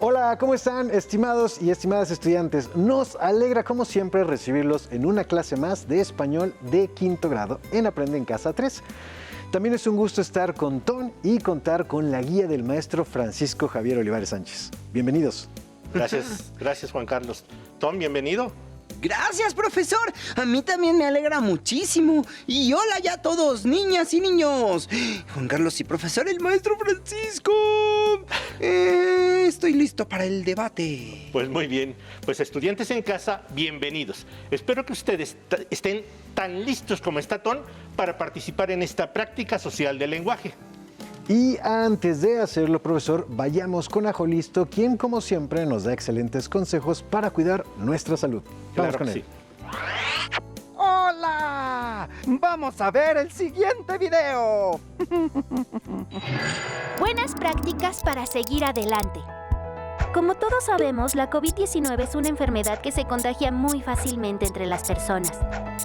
Hola, ¿cómo están, estimados y estimadas estudiantes? Nos alegra, como siempre, recibirlos en una clase más de español de quinto grado en Aprende en Casa 3. También es un gusto estar con Tom y contar con la guía del maestro Francisco Javier Olivares Sánchez. Bienvenidos. Gracias Juan Carlos. Tom, bienvenido. Gracias, profesor. A mí también me alegra muchísimo. Y hola ya a todos, niñas y niños. Juan Carlos y profesor, el maestro Francisco. Estoy listo para el debate. Pues muy bien. Pues estudiantes en casa, bienvenidos. Espero que ustedes estén tan listos como está Tom para participar en esta práctica social del lenguaje. Y antes de hacerlo, profesor, vayamos con Ajo Listo, quien como siempre nos da excelentes consejos para cuidar nuestra salud. Vamos Claro con que él. sí. ¡Hola! Vamos a ver el siguiente video. Buenas prácticas para seguir adelante. Como todos sabemos, la COVID-19 es una enfermedad que se contagia muy fácilmente entre las personas.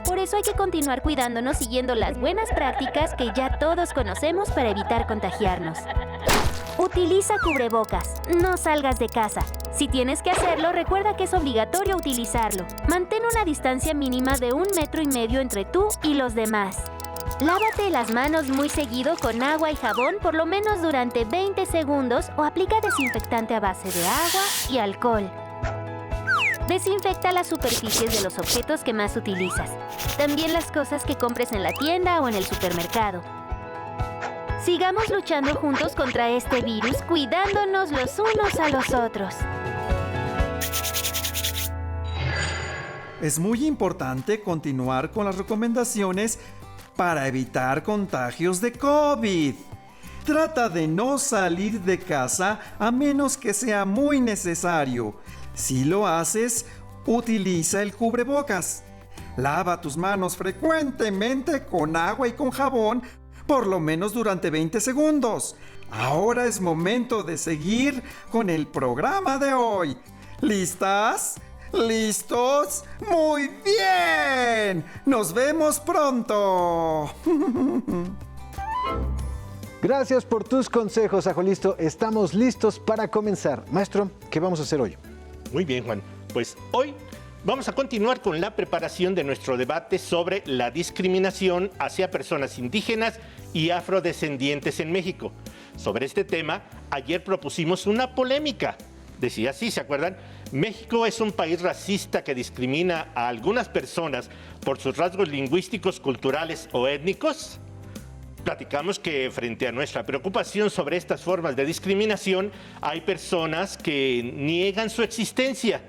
Por eso hay que continuar cuidándonos siguiendo las buenas prácticas que ya todos conocemos para evitar contagiarnos. Utiliza cubrebocas. No salgas de casa. Si tienes que hacerlo, recuerda que es obligatorio utilizarlo. Mantén una distancia mínima de 1,5 metros entre tú y los demás. Lávate las manos muy seguido con agua y jabón por lo menos durante 20 segundos o aplica desinfectante a base de agua y alcohol. Desinfecta las superficies de los objetos que más utilizas. También las cosas que compres en la tienda o en el supermercado. Sigamos luchando juntos contra este virus, cuidándonos los unos a los otros. Es muy importante continuar con las recomendaciones para evitar contagios de COVID. Trata de no salir de casa a menos que sea muy necesario. Si lo haces, utiliza el cubrebocas. Lava tus manos frecuentemente con agua y con jabón, por lo menos durante 20 segundos. Ahora es momento de seguir con el programa de hoy. ¿Listas? ¿Listos? ¡Muy bien! ¡Nos vemos pronto! Gracias por tus consejos, Ajo Listo. Estamos listos para comenzar. Maestro, ¿qué vamos a hacer hoy? Muy bien, Juan. Pues hoy vamos a continuar con la preparación de nuestro debate sobre la discriminación hacia personas indígenas y afrodescendientes en México. Sobre este tema, ayer propusimos una polémica. Decía así, ¿se acuerdan? México es un país racista que discrimina a algunas personas por sus rasgos lingüísticos, culturales o étnicos. Platicamos que frente a nuestra preocupación sobre estas formas de discriminación, hay personas que niegan su existencia.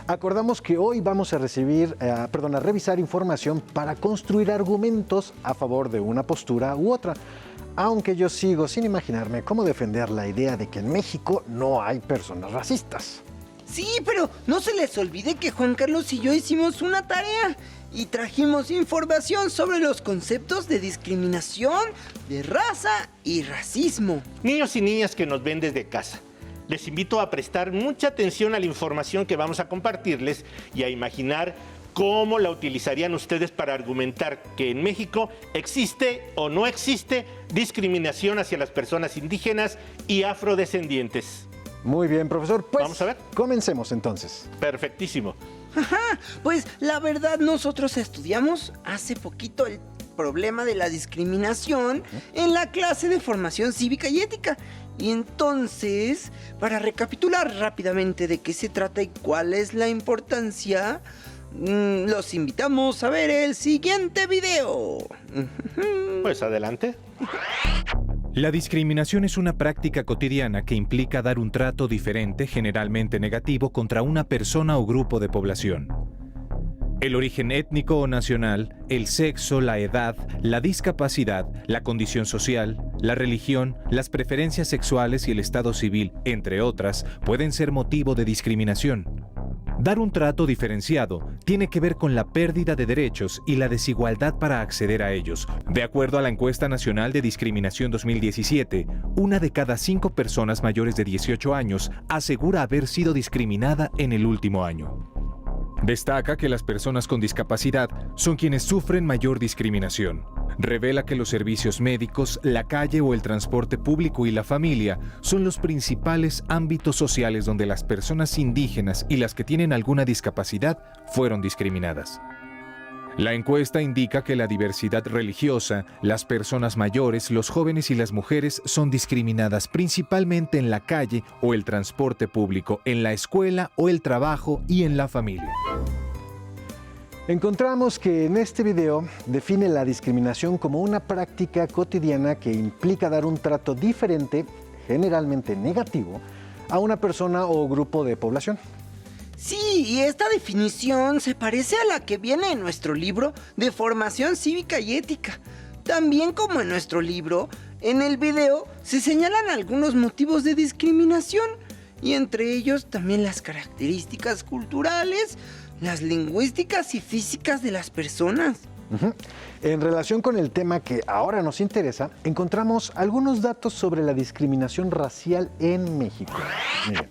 Acordamos que hoy vamos a revisar información para construir argumentos a favor de una postura u otra. Aunque yo sigo sin imaginarme cómo defender la idea de que en México no hay personas racistas. Sí, pero no se les olvide que Juan Carlos y yo hicimos una tarea y trajimos información sobre los conceptos de discriminación, de raza y racismo. Niños y niñas que nos ven desde casa, les invito a prestar mucha atención a la información que vamos a compartirles y a imaginar cómo la utilizarían ustedes para argumentar que en México existe o no existe discriminación hacia las personas indígenas y afrodescendientes. Muy bien, profesor. Pues vamos a ver. Comencemos entonces. Perfectísimo. Pues la verdad nosotros estudiamos hace poquito el problema de la discriminación en la clase de formación cívica y ética. Y entonces, para recapitular rápidamente de qué se trata y cuál es la importancia, los invitamos a ver el siguiente video. Pues adelante. La discriminación es una práctica cotidiana que implica dar un trato diferente, generalmente negativo, contra una persona o grupo de población. El origen étnico o nacional, el sexo, la edad, la discapacidad, la condición social, la religión, las preferencias sexuales y el estado civil, entre otras, pueden ser motivo de discriminación. Dar un trato diferenciado tiene que ver con la pérdida de derechos y la desigualdad para acceder a ellos. De acuerdo a la Encuesta Nacional de Discriminación 2017, 1 de cada 5 personas mayores de 18 años asegura haber sido discriminada en el último año. Destaca que las personas con discapacidad son quienes sufren mayor discriminación. Revela que los servicios médicos, la calle o el transporte público y la familia son los principales ámbitos sociales donde las personas indígenas y las que tienen alguna discapacidad fueron discriminadas. La encuesta indica que la diversidad religiosa, las personas mayores, los jóvenes y las mujeres son discriminadas principalmente en la calle o el transporte público, en la escuela o el trabajo y en la familia. Encontramos que en este video define la discriminación como una práctica cotidiana que implica dar un trato diferente, generalmente negativo, a una persona o grupo de población. Sí, y esta definición se parece a la que viene en nuestro libro de formación cívica y ética. También como en nuestro libro, en el video se señalan algunos motivos de discriminación y entre ellos también las características culturales, las lingüísticas y físicas de las personas. En relación con el tema que ahora nos interesa, encontramos algunos datos sobre la discriminación racial en México. Miren.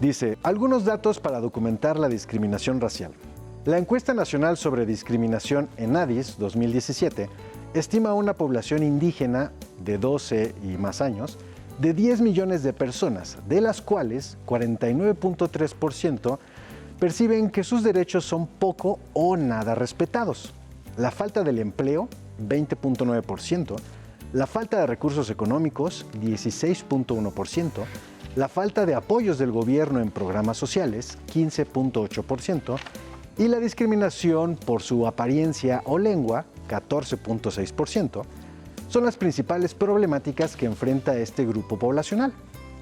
Dice, algunos datos para documentar la discriminación racial. La encuesta nacional sobre discriminación ENADIS 2017 estima una población indígena de 12 y más años de 10 millones de personas, de las cuales 49.3% perciben que sus derechos son poco o nada respetados. La falta del empleo, 20.9%, la falta de recursos económicos, 16.1%, la falta de apoyos del gobierno en programas sociales, 15.8%, y la discriminación por su apariencia o lengua, 14.6%, son las principales problemáticas que enfrenta este grupo poblacional.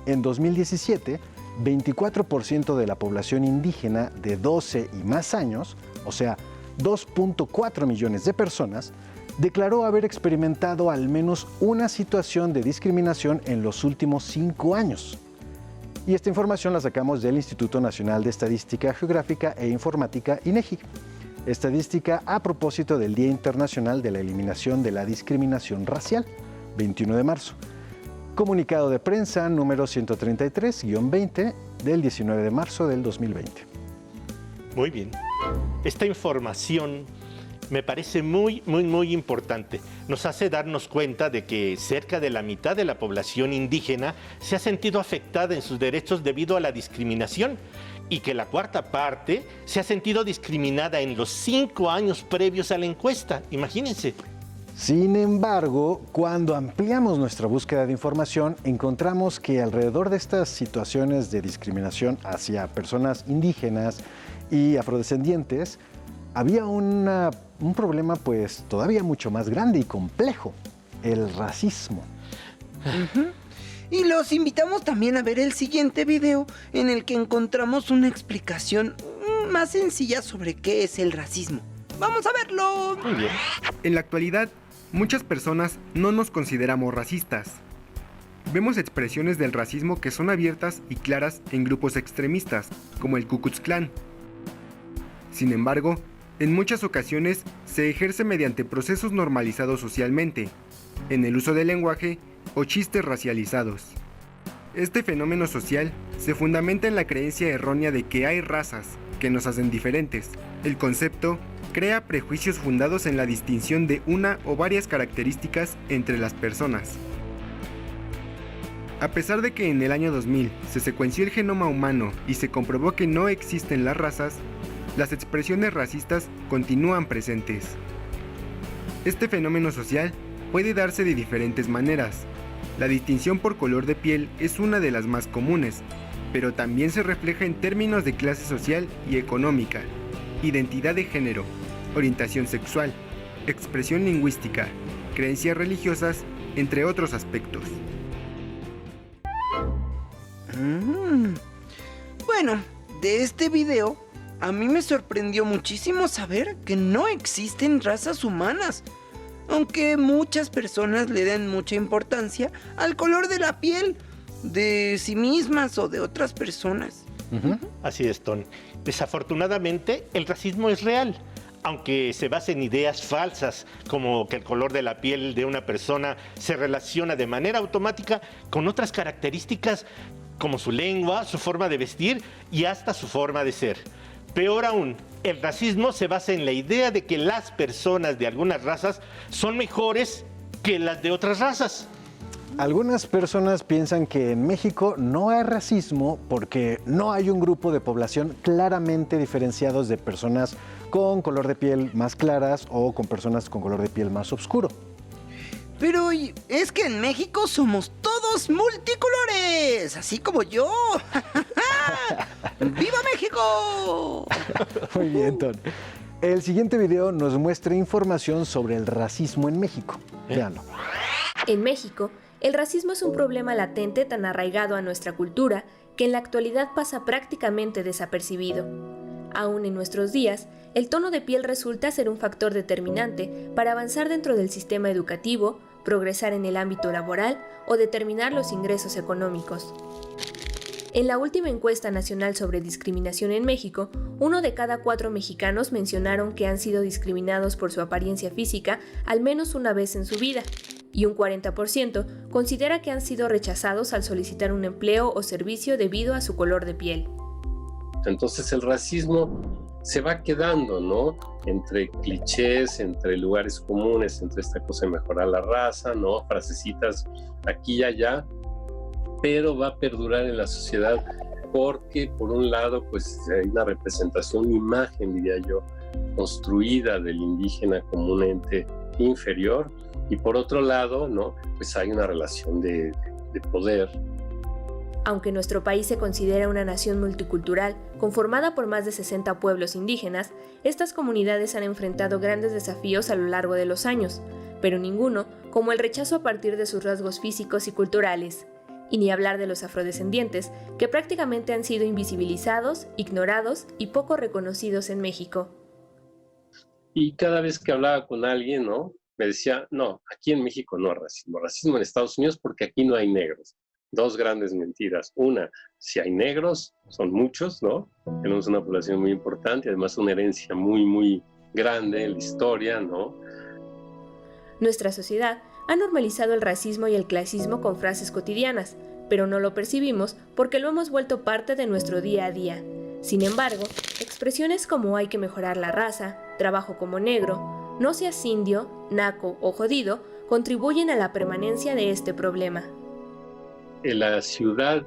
En 2017, 24% de la población indígena de 12 y más años, o sea, 2.4 millones de personas, declaró haber experimentado al menos una situación de discriminación en los últimos 5 años. Y esta información la sacamos del Instituto Nacional de Estadística Geográfica e Informática, INEGI. Estadística a propósito del Día Internacional de la Eliminación de la Discriminación Racial, 21 de marzo. Comunicado de prensa número 133-20 del 19 de marzo del 2020. Muy bien. Esta información me parece muy importante. Nos hace darnos cuenta de que cerca de la mitad de la población indígena se ha sentido afectada en sus derechos debido a la discriminación y que la cuarta parte se ha sentido discriminada en los 5 años previos a la encuesta. Imagínense. Sin embargo, cuando ampliamos nuestra búsqueda de información, encontramos que alrededor de estas situaciones de discriminación hacia personas indígenas y afrodescendientes, había un problema pues todavía mucho más grande y complejo, el racismo. Y los invitamos también a ver el siguiente video en el que encontramos una explicación más sencilla sobre qué es el racismo. ¡Vamos a verlo! Muy bien. En la actualidad, muchas personas no nos consideramos racistas. Vemos expresiones del racismo que son abiertas y claras en grupos extremistas, como el Ku Klux Klan. Sin embargo, en muchas ocasiones se ejerce mediante procesos normalizados socialmente, en el uso del lenguaje o chistes racializados. Este fenómeno social se fundamenta en la creencia errónea de que hay razas que nos hacen diferentes. El concepto crea prejuicios fundados en la distinción de una o varias características entre las personas. A pesar de que en el año 2000 se secuenció el genoma humano y se comprobó que no existen las razas, las expresiones racistas continúan presentes. Este fenómeno social puede darse de diferentes maneras. La distinción por color de piel es una de las más comunes, pero también se refleja en términos de clase social y económica, identidad de género, orientación sexual, expresión lingüística, creencias religiosas, entre otros aspectos. Bueno, de este video, a mí me sorprendió muchísimo saber que no existen razas humanas, aunque muchas personas le den mucha importancia al color de la piel de sí mismas o de otras personas. Así es, Tony. Desafortunadamente, el racismo es real, aunque se basa en ideas falsas, como que el color de la piel de una persona se relaciona de manera automática con otras características como su lengua, su forma de vestir y hasta su forma de ser. Peor aún, el racismo se basa en la idea de que las personas de algunas razas son mejores que las de otras razas. Algunas personas piensan que en México no hay racismo porque no hay un grupo de población claramente diferenciados de personas con color de piel más claras o con personas con color de piel más oscuro. Pero es que en México somos todos multicolores, así como yo. ¡Viva México! Muy bien, Ton. El siguiente video nos muestra información sobre el racismo en México. Véanlo. En México, el racismo es un problema latente tan arraigado a nuestra cultura que en la actualidad pasa prácticamente desapercibido. Aún en nuestros días, el tono de piel resulta ser un factor determinante para avanzar dentro del sistema educativo, progresar en el ámbito laboral o determinar los ingresos económicos. En la última encuesta nacional sobre discriminación en México, 1 de cada 4 mexicanos mencionaron que han sido discriminados por su apariencia física al menos una vez en su vida, y un 40% considera que han sido rechazados al solicitar un empleo o servicio debido a su color de piel. Entonces el racismo se va quedando, ¿no? Entre clichés, entre lugares comunes, entre esta cosa de mejorar la raza, ¿no? Frasecitas aquí y allá, pero va a perdurar en la sociedad porque, por un lado, pues hay una representación, una imagen, diría yo, construida del indígena como un ente inferior, y por otro lado, ¿no? Pues hay una relación de poder. Aunque nuestro país se considera una nación multicultural, conformada por más de 60 pueblos indígenas, estas comunidades han enfrentado grandes desafíos a lo largo de los años, pero ninguno como el rechazo a partir de sus rasgos físicos y culturales. Y ni hablar de los afrodescendientes, que prácticamente han sido invisibilizados, ignorados y poco reconocidos en México. Y cada vez que hablaba con alguien, ¿no? Me decía, no, aquí en México no hay racismo. Racismo en Estados Unidos porque aquí no hay negros. Dos grandes mentiras. Una, si hay negros, son muchos, ¿no? Tenemos una población muy importante, además una herencia muy, muy grande en la historia, ¿no? Nuestra sociedad ha normalizado el racismo y el clasismo con frases cotidianas, pero no lo percibimos porque lo hemos vuelto parte de nuestro día a día. Sin embargo, expresiones como hay que mejorar la raza, trabajo como negro, no seas indio, naco o jodido, contribuyen a la permanencia de este problema. En la ciudad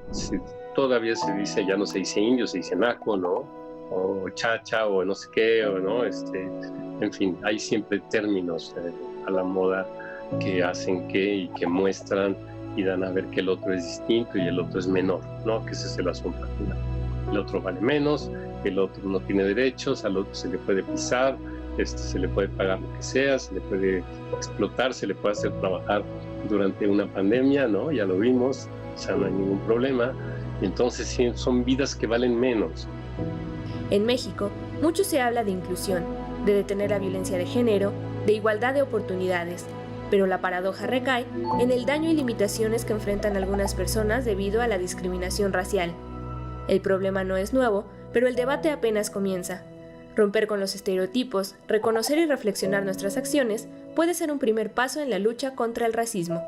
todavía se dice, ya no se dice indio, se dice naco, ¿no? O chacha, o no sé qué, o no, en fin, hay siempre términos a la moda que hacen y que muestran y dan a ver que el otro es distinto y el otro es menor, ¿no? Que ese es el asunto al final. El otro vale menos, el otro no tiene derechos, al otro se le puede pisar, se le puede pagar lo que sea, se le puede explotar, se le puede hacer trabajar durante una pandemia, ¿no? Ya lo vimos, o sea, no hay ningún problema. Entonces sí, son vidas que valen menos. En México, mucho se habla de inclusión, de detener la violencia de género, de igualdad de oportunidades, pero la paradoja recae en el daño y limitaciones que enfrentan algunas personas debido a la discriminación racial. El problema no es nuevo, pero el debate apenas comienza. Romper con los estereotipos, reconocer y reflexionar nuestras acciones puede ser un primer paso en la lucha contra el racismo.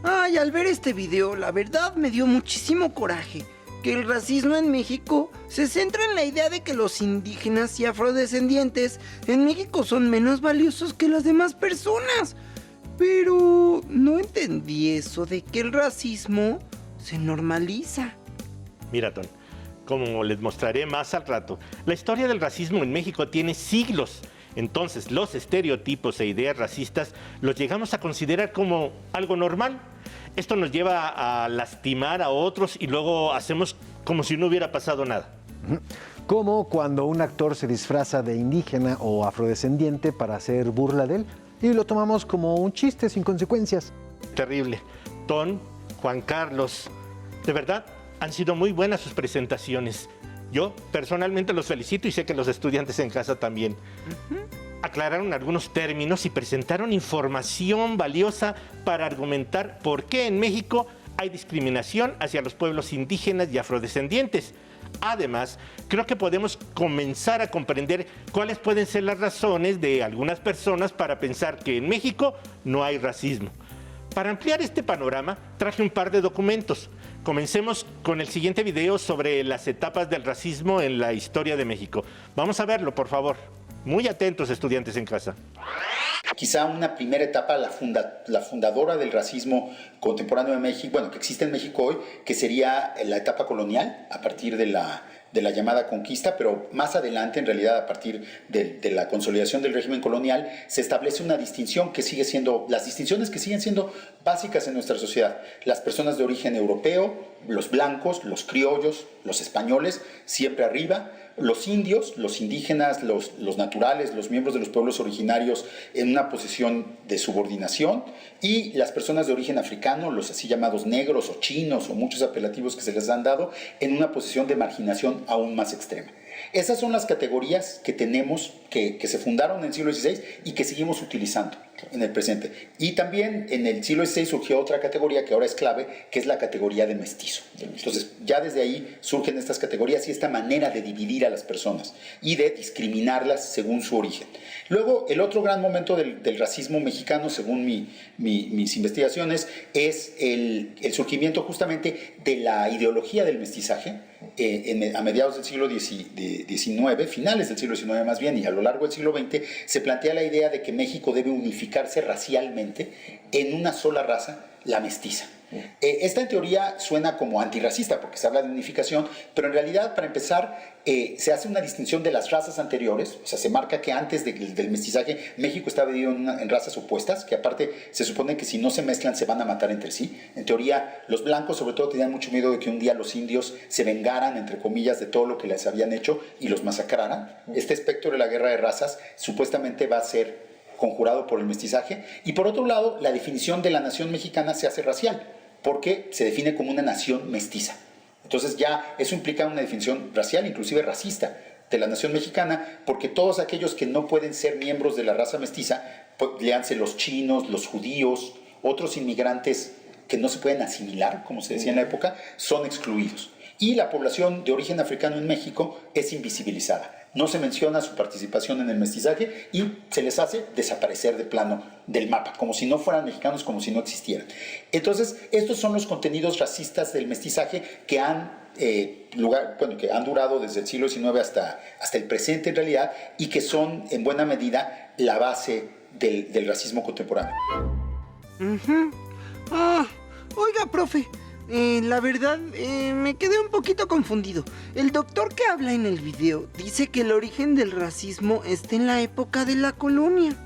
Ay, al ver este video, la verdad me dio muchísimo coraje. Que el racismo en México se centra en la idea de que los indígenas y afrodescendientes en México son menos valiosos que las demás personas. Pero no entendí eso de que el racismo se normaliza. Mira, Ton, como les mostraré más al rato, la historia del racismo en México tiene siglos. Entonces, los estereotipos e ideas racistas los llegamos a considerar como algo normal. Esto nos lleva a lastimar a otros y luego hacemos como si no hubiera pasado nada. Como cuando un actor se disfraza de indígena o afrodescendiente para hacer burla de él y lo tomamos como un chiste sin consecuencias. Terrible. Ton, Juan Carlos, de verdad, han sido muy buenas sus presentaciones. Yo personalmente los felicito y sé que los estudiantes en casa también. Aclararon algunos términos y presentaron información valiosa para argumentar por qué en México hay discriminación hacia los pueblos indígenas y afrodescendientes. Además, creo que podemos comenzar a comprender cuáles pueden ser las razones de algunas personas para pensar que en México no hay racismo. Para ampliar este panorama, traje un par de documentos. Comencemos con el siguiente video sobre las etapas del racismo en la historia de México. Vamos a verlo, por favor. Muy atentos, estudiantes en casa. Quizá una primera etapa, la fundadora del racismo contemporáneo de México, bueno, que existe en México hoy, que sería la etapa colonial, a partir de la llamada conquista, pero más adelante, en realidad, a partir de la consolidación del régimen colonial, se establece una distinción que sigue siendo, las distinciones que siguen siendo básicas en nuestra sociedad. Las personas de origen europeo, los blancos, los criollos, los españoles, siempre arriba, los indios, los indígenas, los naturales, los miembros de los pueblos originarios en una posición de subordinación, y las personas de origen africano, los así llamados negros o chinos o muchos apelativos que se les han dado, en una posición de marginación aún más extrema. Esas son las categorías que tenemos, que se fundaron en el siglo XVI y que seguimos utilizando en el presente. Y también en el siglo XVI surgió otra categoría que ahora es clave, que es la categoría de mestizo. Entonces, ya desde ahí surgen estas categorías y esta manera de dividir a las personas y de discriminarlas según su origen. Luego, el otro gran momento del racismo mexicano, según mis investigaciones, es el surgimiento justamente de la ideología del mestizaje a mediados del siglo XIX, finales del siglo XIX más bien, y a lo largo del siglo XX, se plantea la idea de que México debe unificarse racialmente en una sola raza, la mestiza. Esta en teoría suena como antirracista porque se habla de unificación, pero en realidad, para empezar, se hace una distinción de las razas anteriores. O sea, se marca que antes del mestizaje México estaba dividido en razas opuestas, que aparte se supone que si no se mezclan se van a matar entre sí. En teoría, los blancos sobre todo tenían mucho miedo de que un día los indios se vengaran, entre comillas, de todo lo que les habían hecho y los masacraran. Este espectro de la guerra de razas supuestamente va a ser conjurado por el mestizaje. Y por otro lado, la definición de la nación mexicana se hace racial, porque se define como una nación mestiza. Entonces ya eso implica una definición racial, inclusive racista, de la nación mexicana, porque todos aquellos que no pueden ser miembros de la raza mestiza, pues, léanse los chinos, los judíos, otros inmigrantes que no se pueden asimilar, como se decía en la época, son excluidos. Y la población de origen africano en México es invisibilizada. No se menciona su participación en el mestizaje y se les hace desaparecer de plano del mapa, como si no fueran mexicanos, como si no existieran. Entonces, estos son los contenidos racistas del mestizaje que han durado desde el siglo XIX hasta el presente en realidad, y que son en buena medida la base del racismo contemporáneo. Oiga, profe, la verdad, me quedé un poquito confundido. El doctor que habla en el video dice que el origen del racismo está en la época de la colonia.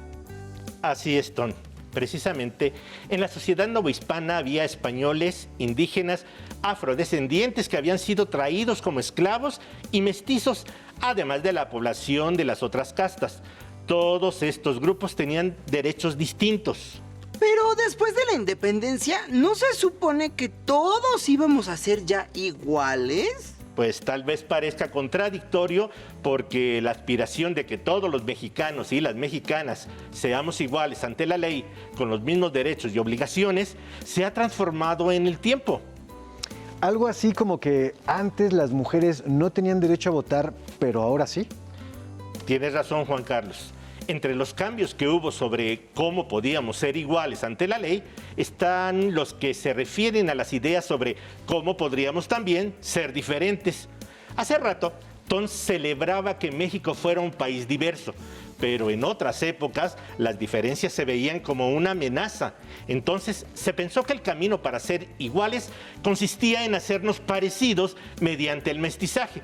Así es, Ton. Precisamente, en la sociedad novohispana había españoles, indígenas, afrodescendientes que habían sido traídos como esclavos y mestizos, además de la población de las otras castas. Todos estos grupos tenían derechos distintos. Pero después de la independencia, ¿no se supone que todos íbamos a ser ya iguales? Pues tal vez parezca contradictorio, porque la aspiración de que todos los mexicanos y las mexicanas seamos iguales ante la ley, con los mismos derechos y obligaciones, se ha transformado en el tiempo. Algo así como que antes las mujeres no tenían derecho a votar, pero ahora sí. Tienes razón, Juan Carlos. Entre los cambios que hubo sobre cómo podíamos ser iguales ante la ley, están los que se refieren a las ideas sobre cómo podríamos también ser diferentes. Hace rato, Ton celebraba que México fuera un país diverso, pero en otras épocas las diferencias se veían como una amenaza. Entonces se pensó que el camino para ser iguales consistía en hacernos parecidos mediante el mestizaje.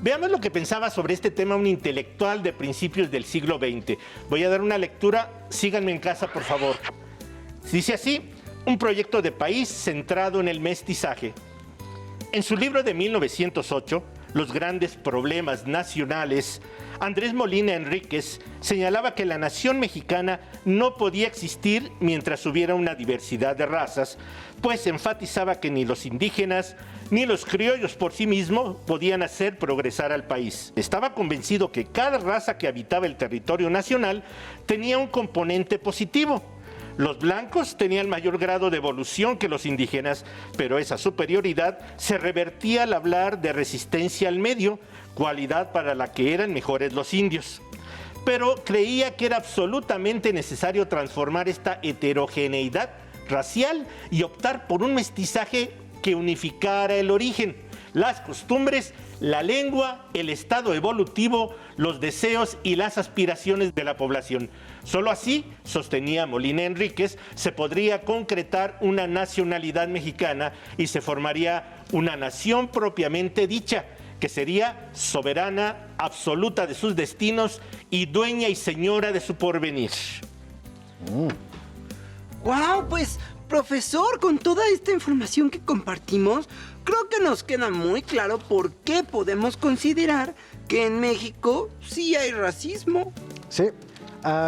Veamos lo que pensaba sobre este tema un intelectual de principios del siglo XX. Voy a dar una lectura, síganme en casa, por favor. Dice así: un proyecto de país centrado en el mestizaje. En su libro de 1908, Los grandes problemas nacionales, Andrés Molina Enríquez señalaba que la nación mexicana no podía existir mientras hubiera una diversidad de razas, pues enfatizaba que ni los indígenas ni los criollos por sí mismos podían hacer progresar al país. Estaba convencido que cada raza que habitaba el territorio nacional tenía un componente positivo. Los blancos tenían mayor grado de evolución que los indígenas, pero esa superioridad se revertía al hablar de resistencia al medio, cualidad para la que eran mejores los indios. Pero creía que era absolutamente necesario transformar esta heterogeneidad racial y optar por un mestizaje que unificara el origen, las costumbres, la lengua, el estado evolutivo, los deseos y las aspiraciones de la población. Solo así, sostenía Molina Enríquez, se podría concretar una nacionalidad mexicana y se formaría una nación propiamente dicha, que sería soberana, absoluta de sus destinos y dueña y señora de su porvenir. ¡Wow! Pues, profesor, con toda esta información que compartimos, creo que nos queda muy claro por qué podemos considerar que en México sí hay racismo. Sí,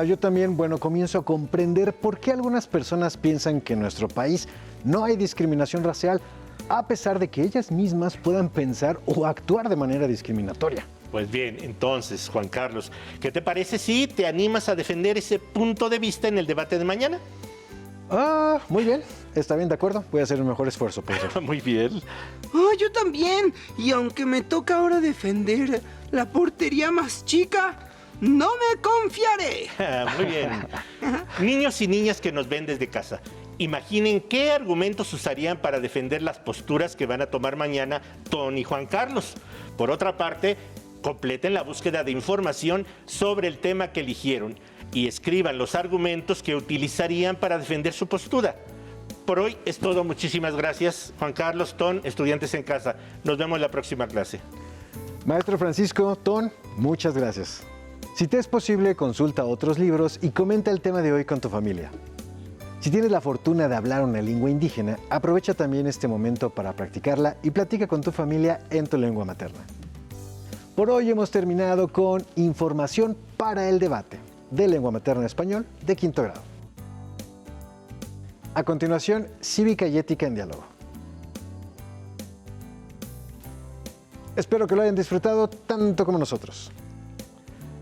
yo también, comienzo a comprender por qué algunas personas piensan que en nuestro país no hay discriminación racial, a pesar de que ellas mismas puedan pensar o actuar de manera discriminatoria. Pues bien, entonces, Juan Carlos, ¿qué te parece si te animas a defender ese punto de vista en el debate de mañana? Muy bien, está bien, de acuerdo. Voy a hacer un mejor esfuerzo, profesor. Muy bien. Yo también. Y aunque me toca ahora defender la portería más chica, no me confiaré. Muy bien. Niños y niñas que nos ven desde casa, imaginen qué argumentos usarían para defender las posturas que van a tomar mañana Ton y Juan Carlos. Por otra parte, completen la búsqueda de información sobre el tema que eligieron y escriban los argumentos que utilizarían para defender su postura. Por hoy es todo. Muchísimas gracias, Juan Carlos, Ton, estudiantes en casa. Nos vemos en la próxima clase. Maestro Francisco, Ton, muchas gracias. Si te es posible, consulta otros libros y comenta el tema de hoy con tu familia. Si tienes la fortuna de hablar una lengua indígena, aprovecha también este momento para practicarla y platica con tu familia en tu lengua materna. Por hoy hemos terminado con información para el debate de lengua materna español de quinto grado. A continuación, cívica y ética en diálogo. Espero que lo hayan disfrutado tanto como nosotros.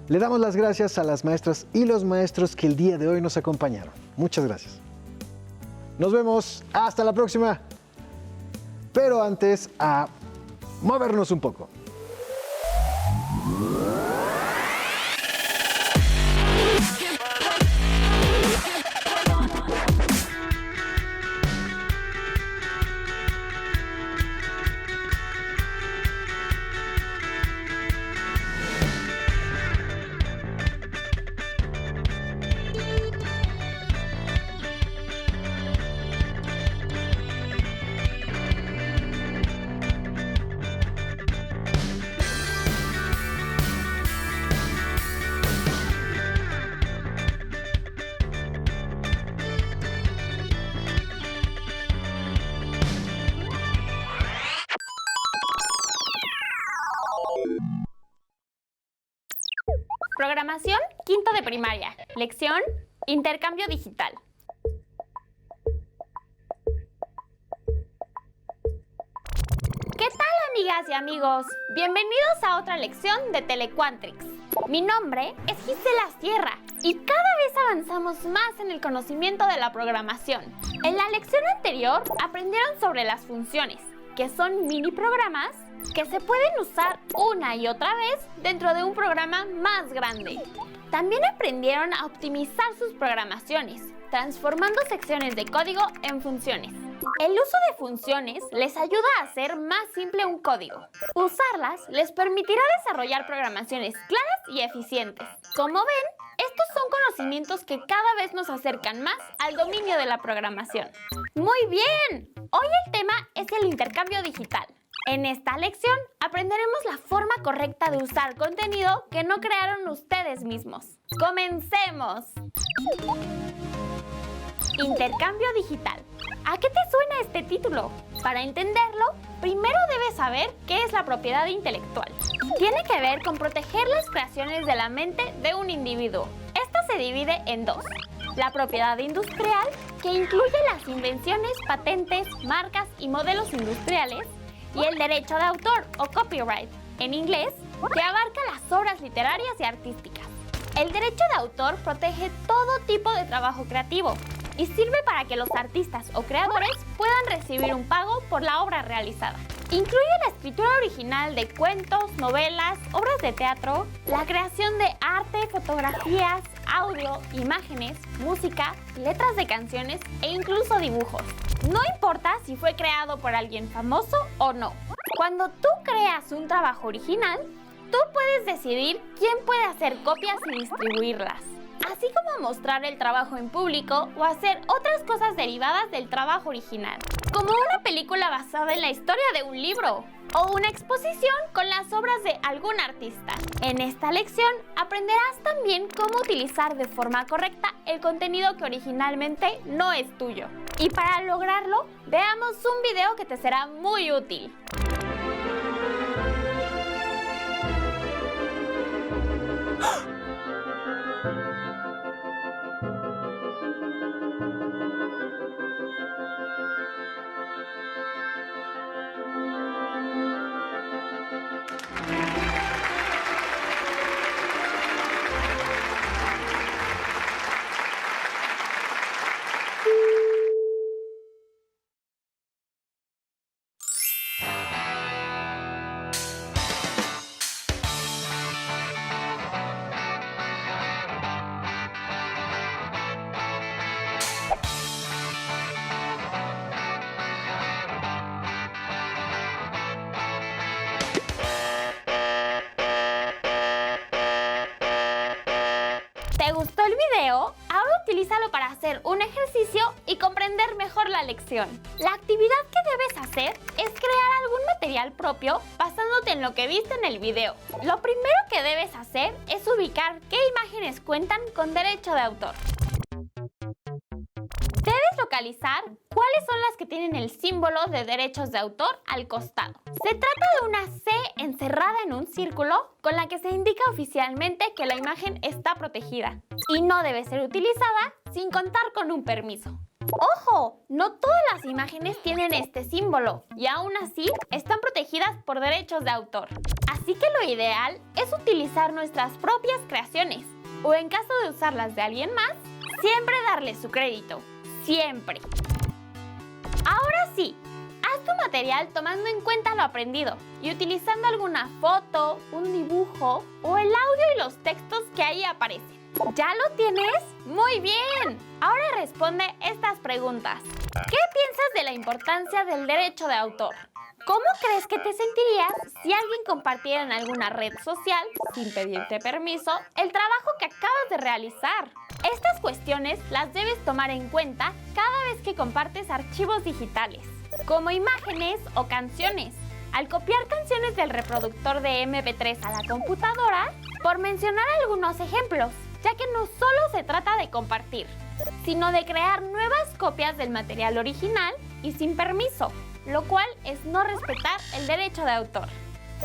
Le damos las gracias a las maestras y los maestros que el día de hoy nos acompañaron. Muchas gracias. Nos vemos. Hasta la próxima. Pero antes, a movernos un poco. Programación, quinto de primaria. Lección, intercambio digital. ¿Qué tal, amigas y amigos? Bienvenidos a otra lección de Telequantrix. Mi nombre es Gisela Sierra y cada vez avanzamos más en el conocimiento de la programación. En la lección anterior aprendieron sobre las funciones, que son mini programas que se pueden usar una y otra vez dentro de un programa más grande. También aprendieron a optimizar sus programaciones, transformando secciones de código en funciones. El uso de funciones les ayuda a hacer más simple un código. Usarlas les permitirá desarrollar programaciones claras y eficientes. Como ven, estos son conocimientos que cada vez nos acercan más al dominio de la programación. ¡Muy bien! Hoy el tema es el intercambio digital. En esta lección aprenderemos la forma correcta de usar contenido que no crearon ustedes mismos. ¡Comencemos! Intercambio digital. ¿A qué te suena este título? Para entenderlo, primero debes saber qué es la propiedad intelectual. Tiene que ver con proteger las creaciones de la mente de un individuo. Esta se divide en dos. La propiedad industrial, que incluye las invenciones, patentes, marcas y modelos industriales, y el derecho de autor o copyright, en inglés, que abarca las obras literarias y artísticas. El derecho de autor protege todo tipo de trabajo creativo y sirve para que los artistas o creadores puedan recibir un pago por la obra realizada. Incluye la escritura original de cuentos, novelas, obras de teatro, la creación de arte, fotografías, audio, imágenes, música, letras de canciones e incluso dibujos. No importa si fue creado por alguien famoso o no. Cuando tú creas un trabajo original, tú puedes decidir quién puede hacer copias y distribuirlas, así como mostrar el trabajo en público o hacer otras cosas derivadas del trabajo original, como una película basada en la historia de un libro o una exposición con las obras de algún artista. En esta lección aprenderás también cómo utilizar de forma correcta el contenido que originalmente no es tuyo. Y para lograrlo, veamos un video que te será muy útil. ¿Te gustó el video? Ahora utilízalo para hacer un ejercicio y comprender mejor la lección. La actividad que debes hacer es crear algún material propio basándote en lo que viste en el video. Lo primero que debes hacer es ubicar qué imágenes cuentan con derecho de autor. Debes localizar cuáles son las que tienen el símbolo de derechos de autor al costado. Se trata de una C encerrada en un círculo con la que se indica oficialmente que la imagen está protegida y no debe ser utilizada sin contar con un permiso. ¡Ojo! No todas las imágenes tienen este símbolo y aún así están protegidas por derechos de autor. Así que lo ideal es utilizar nuestras propias creaciones o en caso de usarlas de alguien más, siempre darle su crédito. Siempre. Ahora sí, haz tu material tomando en cuenta lo aprendido y utilizando alguna foto, un dibujo o el audio y los textos que ahí aparecen. ¿Ya lo tienes? ¡Muy bien! Ahora responde estas preguntas. ¿Qué piensas de la importancia del derecho de autor? ¿Cómo crees que te sentirías si alguien compartiera en alguna red social, sin pedirte permiso, el trabajo que acabas de realizar? Estas cuestiones las debes tomar en cuenta cada vez que compartes archivos digitales, como imágenes o canciones. Al copiar canciones del reproductor de MP3 a la computadora, por mencionar algunos ejemplos, ya que no solo se trata de compartir, sino de crear nuevas copias del material original y sin permiso, lo cual es no respetar el derecho de autor.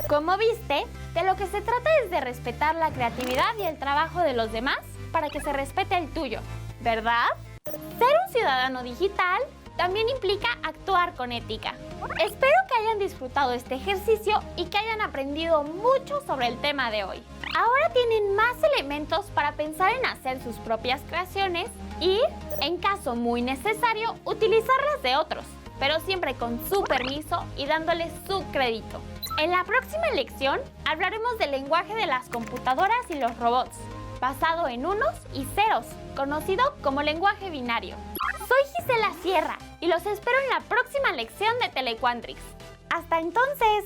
Como viste, de lo que se trata es de respetar la creatividad y el trabajo de los demás para que se respete el tuyo, ¿verdad? Ser un ciudadano digital también implica actuar con ética. Espero que hayan disfrutado este ejercicio y que hayan aprendido mucho sobre el tema de hoy. Ahora tienen más elementos para pensar en hacer sus propias creaciones y, en caso muy necesario, utilizarlas de otros, pero siempre con su permiso y dándoles su crédito. En la próxima lección hablaremos del lenguaje de las computadoras y los robots, basado en unos y ceros, conocido como lenguaje binario. Soy Gisela Sierra y los espero en la próxima lección de Telequantrix. ¡Hasta entonces!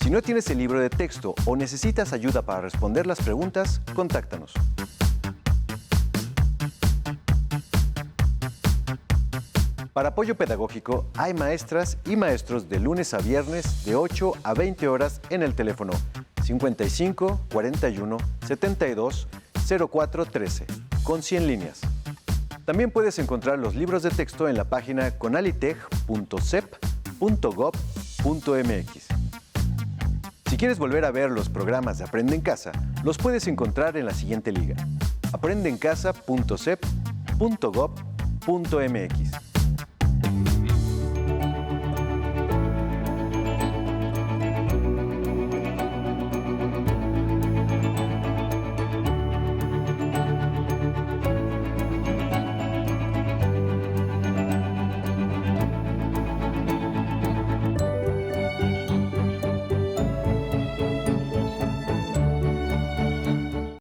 Si no tienes el libro de texto o necesitas ayuda para responder las preguntas, contáctanos. Para apoyo pedagógico, hay maestras y maestros de lunes a viernes de 8 a 20 horas en el teléfono 55 41 72 04 13, con 100 líneas. También puedes encontrar los libros de texto en la página conalitech.cep.gov.mx. Si quieres volver a ver los programas de Aprende en Casa, los puedes encontrar en la siguiente liga: aprendeencasa.cep.gov.mx.